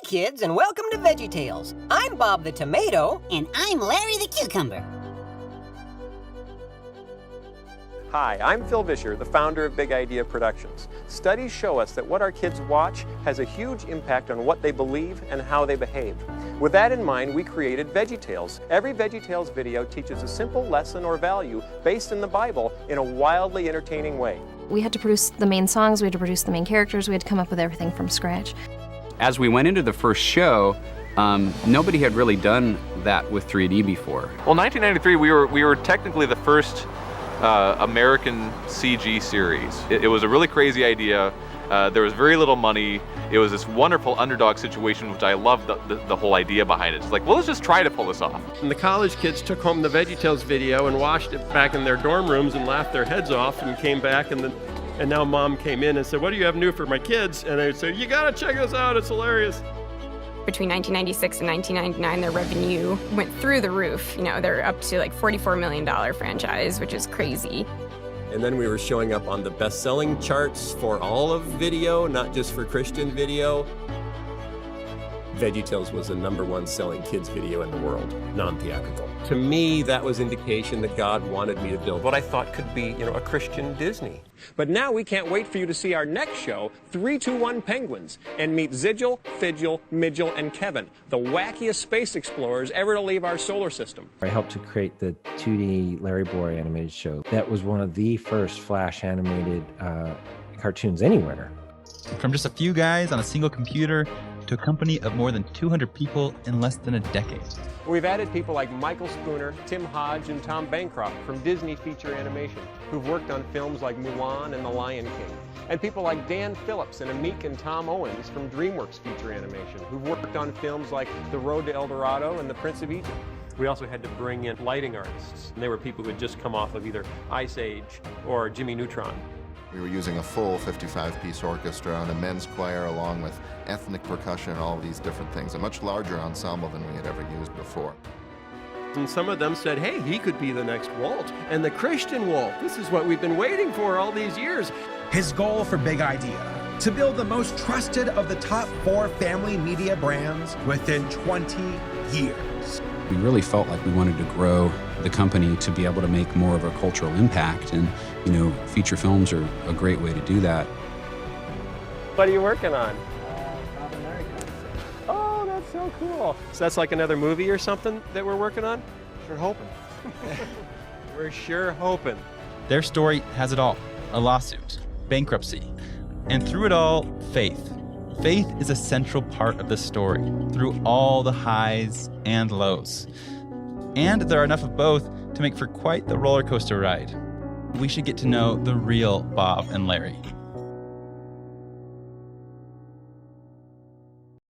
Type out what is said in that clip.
kids, and welcome to Veggietales. I'm Bob the Tomato. And I'm Larry the Cucumber. Hi, I'm Phil Vischer, the founder of Big Idea Productions. Studies show us that what our kids watch has a huge impact on what they believe and how they behave. With that in mind, we created Veggietales. Every Veggietales video teaches a simple lesson or value based in the Bible in a wildly entertaining way. We had to produce the main songs, we had to produce the main characters, we had to come up with everything from scratch. As we went into the first show, nobody had really done that with 3D before. Well, 1993, we were technically the first American CG series. It was a really crazy idea. There was very little money. It was this wonderful underdog situation, which I loved the whole idea behind it. It's like, well, let's just try to pull this off. And the college kids took home the Veggietales video and watched it back in their dorm rooms and laughed their heads off and came back and now Mom came in and said, "What do you have new for my kids?" And they would say, "You gotta check this out, it's hilarious." Between 1996 and 1999, their revenue went through the roof. You know, they're up to like $44 million franchise, which is crazy. And then we were showing up on the best-selling charts for all of video, not just for Christian video. Veggietales was the #1 selling kids video in the world, non-theatrical. To me, that was indication that God wanted me to build what I thought could be, a Christian Disney. But now we can't wait for you to see our next show, 3-2-1 Penguins, and meet Zidgel, Fidgel, Midgel, and Kevin, the wackiest space explorers ever to leave our solar system. I helped to create the 2D Larryboy animated show. That was one of the first Flash animated cartoons anywhere. From just a few guys on a single computer to a company of more than 200 people in less than a decade. We've added people like Michael Spooner, Tim Hodge, and Tom Bancroft from Disney Feature Animation, who've worked on films like Mulan and The Lion King. And people like Dan Phillips and Amik and Tom Owens from DreamWorks Feature Animation, who've worked on films like The Road to El Dorado and The Prince of Egypt. We also had to bring in lighting artists, and they were people who had just come off of either Ice Age or Jimmy Neutron. We were using a full 55-piece orchestra and a men's choir along with ethnic percussion and all of these different things, a much larger ensemble than we had ever used before. And some of them said, hey, he could be the next Walt, and the Christian Walt. This is what we've been waiting for all these years. His goal for Big Idea, to build the most trusted of the top 4 family media brands within 20 years. We really felt like we wanted to grow the company to be able to make more of a cultural impact, and feature films are a great way to do that. What are you working on? Oh, that's so cool. So that's like another movie or something that we're working on? Sure hoping. We're sure hoping. Their story has it all: a lawsuit, bankruptcy, and through it all, faith. Faith is a central part of the story, through all the highs and lows. And there are enough of both to make for quite the roller coaster ride. We should get to know the real Bob and Larry.